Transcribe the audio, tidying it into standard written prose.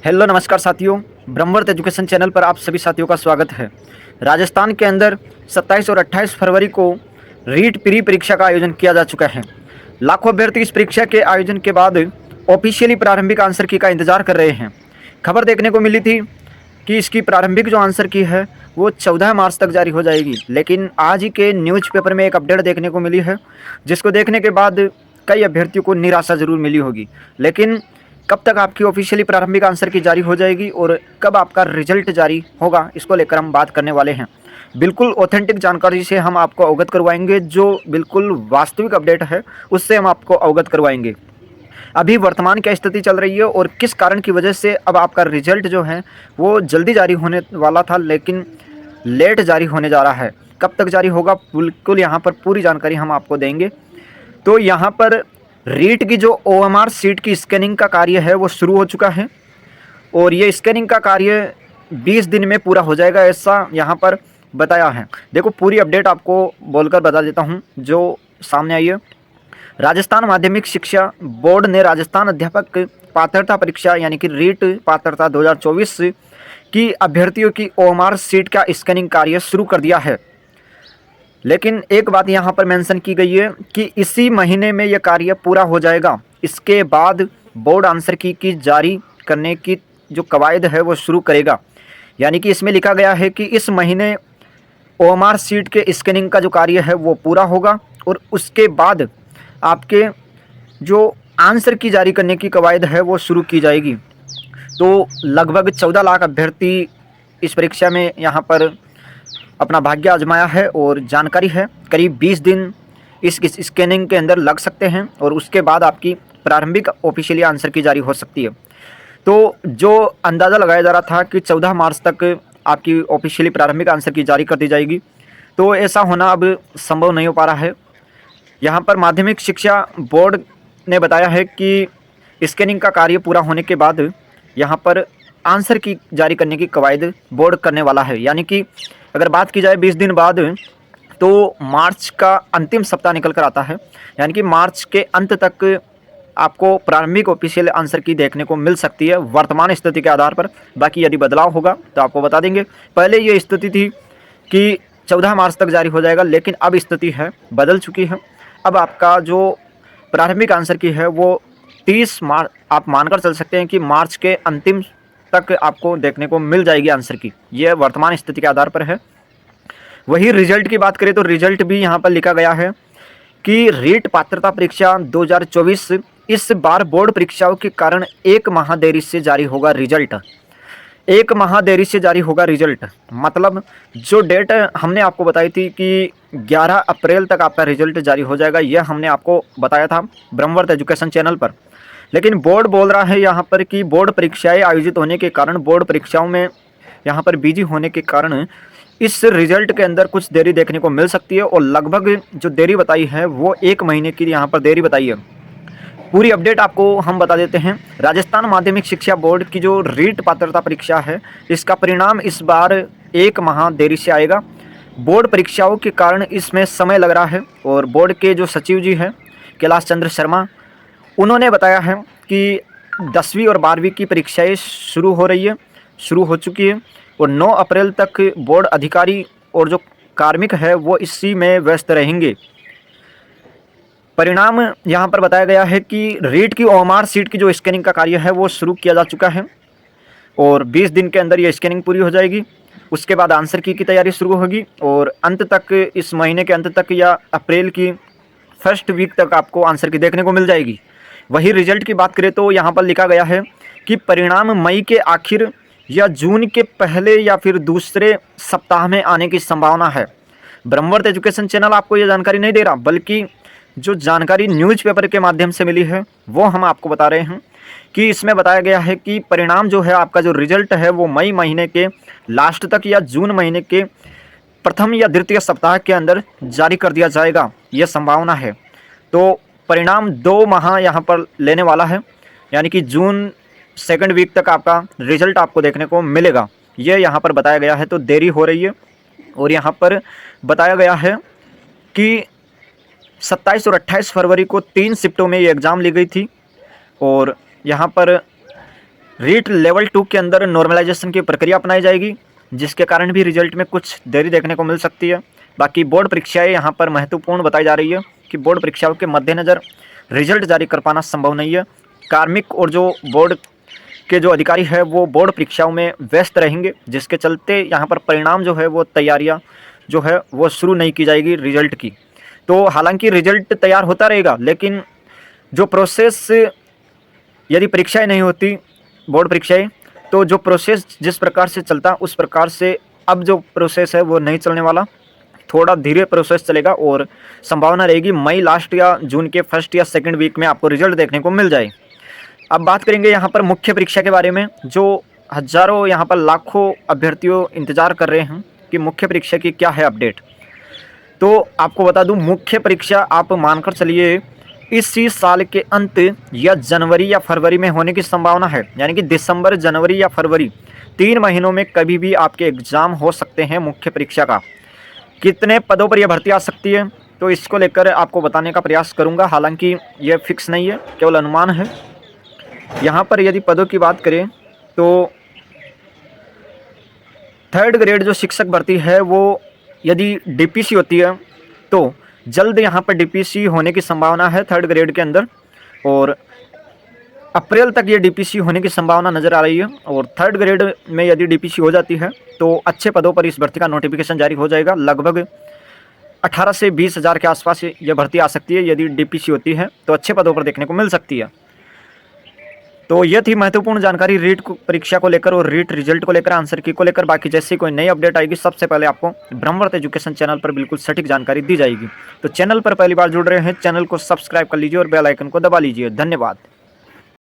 Hello नमस्कार साथियों, Brahmavarta education channel पर आप सभी साथियों का स्वागत है। राजस्थान के अंदर 27 और 28 फरवरी को रीट प्री परीक्षा का आयोजन किया जा चुका है। लाखों अभ्यर्थी इस परीक्षा के आयोजन के बाद ऑफिशियली प्रारंभिक आंसर की का इंतजार कर रहे हैं। खबर देखने को मिली थी कि इसकी प्रारंभिक जो आंसर की है वो 14 मार्च तक जारी हो जाएगी, लेकिन आज ही के न्यूज़पेपर में एक अपडेट देखने को मिली है, जिसको देखने के बाद कई अभ्यर्थियों को निराशा ज़रूर मिली होगी। लेकिन कब तक आपकी ऑफिशियली प्रारंभिक आंसर की जारी हो जाएगी और कब आपका रिजल्ट जारी होगा, इसको लेकर हम बात करने वाले हैं। बिल्कुल ऑथेंटिक जानकारी से हम आपको अवगत करवाएंगे, जो बिल्कुल वास्तविक अपडेट है उससे हम आपको अवगत करवाएंगे। अभी वर्तमान क्या स्थिति चल रही है और किस कारण की वजह से अब आपका रिजल्ट जो है वो जल्दी जारी होने वाला था लेकिन लेट जारी होने जा रहा है। कब तक जारी होगा, बिल्कुल यहाँ पर पूरी जानकारी हम आपको देंगे। तो यहाँ पर रीट की जो ओएमआर सीट की स्कैनिंग का कार्य है वो शुरू हो चुका है और ये स्कैनिंग का कार्य 20 दिन में पूरा हो जाएगा, ऐसा यहाँ पर बताया है। देखो पूरी अपडेट आपको बोलकर बता देता हूँ जो सामने आई है। राजस्थान माध्यमिक शिक्षा बोर्ड ने राजस्थान अध्यापक पात्रता परीक्षा यानी कि रीट पात्रता 2024 की अभ्यर्थियों की ओएमआर सीट का स्कैनिंग कार्य शुरू कर दिया है। लेकिन एक बात यहाँ पर मेंशन की गई है कि इसी महीने में यह कार्य पूरा हो जाएगा। इसके बाद बोर्ड आंसर की जारी करने की जो कवायद है वो शुरू करेगा। यानी कि इसमें लिखा गया है कि इस महीने ओएमआर सीट के स्कैनिंग का जो कार्य है वो पूरा होगा और उसके बाद आपके जो आंसर की जारी करने की कवायद है वो शुरू की जाएगी। तो लगभग 14 लाख अभ्यर्थी इस परीक्षा में यहाँ पर अपना भाग्य आजमाया है और जानकारी है करीब 20 दिन इस स्कैनिंग के अंदर लग सकते हैं और उसके बाद आपकी प्रारंभिक ऑफिशियली आंसर की जारी हो सकती है। तो जो अंदाज़ा लगाया जा रहा था कि 14 मार्च तक आपकी ऑफिशियली प्रारंभिक आंसर की जारी कर दी जाएगी, तो ऐसा होना अब संभव नहीं हो पा रहा है। यहाँ पर माध्यमिक शिक्षा बोर्ड ने बताया है कि स्कैनिंग का कार्य पूरा होने के बाद यहाँ पर आंसर की जारी करने की कवायद बोर्ड करने वाला है। यानी कि अगर बात की जाए 20 दिन बाद, तो मार्च का अंतिम सप्ताह निकल कर आता है। यानी कि मार्च के अंत तक आपको प्रारंभिक ऑफिशियल आंसर की देखने को मिल सकती है वर्तमान स्थिति के आधार पर। बाकी यदि बदलाव होगा तो आपको बता देंगे। पहले ये स्थिति थी कि 14 मार्च तक जारी हो जाएगा, लेकिन अब स्थिति है बदल चुकी है। अब आपका जो प्रारंभिक आंसर की है वो 30 मार्च आप मानकर चल सकते हैं कि मार्च के अंतिम तक आपको देखने को मिल जाएगी आंसर की। यह वर्तमान स्थिति के आधार पर है। वही रिजल्ट की बात करें तो रिजल्ट भी यहाँ पर लिखा गया है कि रीट पात्रता परीक्षा 2024 इस बार बोर्ड परीक्षाओं के कारण 1 माह देरी से जारी होगा रिजल्ट। 1 माह देरी से जारी होगा रिजल्ट, मतलब जो डेट हमने आपको बताई थी कि 11 अप्रैल तक आपका रिजल्ट जारी हो जाएगा, यह हमने आपको बताया था ब्रह्मवर्त एजुकेशन चैनल पर। लेकिन बोर्ड बोल रहा है यहाँ पर कि बोर्ड परीक्षाएं आयोजित होने के कारण, बोर्ड परीक्षाओं में यहाँ पर बिजी होने के कारण इस रिजल्ट के अंदर कुछ देरी देखने को मिल सकती है और लगभग जो देरी बताई है वो 1 महीने की यहाँ पर देरी बताई है। पूरी अपडेट आपको हम बता देते हैं। राजस्थान माध्यमिक शिक्षा बोर्ड की जो रीट पात्रता परीक्षा है इसका परिणाम इस बार 1 माह देरी से आएगा। बोर्ड परीक्षाओं के कारण इसमें समय लग रहा है और बोर्ड के जो सचिव जी हैं कैलाश चंद्र शर्मा, उन्होंने बताया है कि 10वीं और 12वीं की परीक्षाएं शुरू हो चुकी है और 9 अप्रैल तक बोर्ड अधिकारी और जो कार्मिक है वो इसी में व्यस्त रहेंगे। परिणाम यहाँ पर बताया गया है कि रीट की ओएमआर सीट की जो स्कैनिंग का कार्य है वो शुरू किया जा चुका है और 20 दिन के अंदर ये स्कैनिंग पूरी हो जाएगी। उसके बाद आंसर की तैयारी शुरू होगी और अंत तक, इस महीने के अंत तक या अप्रैल की फर्स्ट वीक तक आपको आंसर की देखने को मिल जाएगी। वही रिजल्ट की बात करें तो यहाँ पर लिखा गया है कि परिणाम मई के आखिर या जून के पहले या फिर दूसरे सप्ताह में आने की संभावना है। ब्रह्मवर्त एजुकेशन चैनल आपको ये जानकारी नहीं दे रहा, बल्कि जो जानकारी न्यूज़पेपर के माध्यम से मिली है वो हम आपको बता रहे हैं कि इसमें बताया गया है कि परिणाम जो है आपका जो रिजल्ट है वो मई महीने के लास्ट तक या जून महीने के प्रथम या द्वितीय सप्ताह के अंदर जारी कर दिया जाएगा, यह संभावना है। तो परिणाम 2 माह यहाँ पर लेने वाला है, यानी कि जून सेकंड वीक तक आपका रिजल्ट आपको देखने को मिलेगा, ये यहाँ पर बताया गया है। तो देरी हो रही है और यहाँ पर बताया गया है कि 27 और 28 फरवरी को 3 शिफ्टों में ये एग्ज़ाम ली गई थी और यहाँ पर रीट लेवल 2 के अंदर नॉर्मलाइजेशन की प्रक्रिया अपनाई जाएगी, जिसके कारण भी रिजल्ट में कुछ देरी देखने को मिल सकती है। बाकी बोर्ड परीक्षाएं यहाँ पर महत्वपूर्ण बताई जा रही है कि बोर्ड परीक्षाओं के मद्देनज़र रिजल्ट जारी कर पाना संभव नहीं है। कार्मिक और जो बोर्ड के जो अधिकारी है वो बोर्ड परीक्षाओं में व्यस्त रहेंगे, जिसके चलते यहाँ पर परिणाम जो है वो तैयारियाँ जो है वो शुरू नहीं की जाएगी रिजल्ट की। तो हालांकि रिजल्ट तैयार होता रहेगा, लेकिन जो प्रोसेस यदि परीक्षाएं नहीं होती बोर्ड परीक्षाएं, तो जो प्रोसेस जिस प्रकार से चलता उस प्रकार से अब जो प्रोसेस है वो नहीं चलने वाला, थोड़ा धीरे प्रोसेस चलेगा और संभावना रहेगी मई लास्ट या जून के फर्स्ट या सेकंड वीक में आपको रिजल्ट देखने को मिल जाए। अब बात करेंगे यहाँ पर मुख्य परीक्षा के बारे में, जो हजारों यहाँ पर लाखों अभ्यर्थियों इंतजार कर रहे हैं कि मुख्य परीक्षा की क्या है अपडेट। तो आपको बता दूं, मुख्य परीक्षा आप मानकर चलिए इसी साल के अंत या जनवरी या फरवरी में होने की संभावना है, यानी कि दिसंबर, जनवरी या फरवरी 3 महीनों में कभी भी आपके एग्ज़ाम हो सकते हैं मुख्य परीक्षा का। कितने पदों पर यह भर्ती आ सकती है तो इसको लेकर आपको बताने का प्रयास करूंगा। हालांकि यह फिक्स नहीं है, केवल अनुमान है। यहाँ पर यदि पदों की बात करें तो 3rd ग्रेड जो शिक्षक भर्ती है वो यदि डीपीसी होती है तो जल्द यहाँ पर डीपीसी होने की संभावना है 3rd ग्रेड के अंदर, और अप्रैल तक ये डीपीसी होने की संभावना नज़र आ रही है। और 3rd ग्रेड में यदि डीपीसी हो जाती है तो अच्छे पदों पर इस भर्ती का नोटिफिकेशन जारी हो जाएगा। लगभग 18 से 20 हज़ार के आसपास ये भर्ती आ सकती है। यदि डीपीसी होती है तो अच्छे पदों पर देखने को मिल सकती है। तो ये थी महत्वपूर्ण जानकारी रीट परीक्षा को लेकर और रीट रिजल्ट को लेकर, आंसर की को लेकर। बाकी जैसी कोई नई अपडेट आएगी सबसे पहले आपको ब्रह्मवर्त एजुकेशन चैनल पर बिल्कुल सटीक जानकारी दी जाएगी। तो चैनल पर पहली बार जुड़ रहे हैं, चैनल को सब्सक्राइब कर लीजिए और बेल आइकन को दबा लीजिए। धन्यवाद।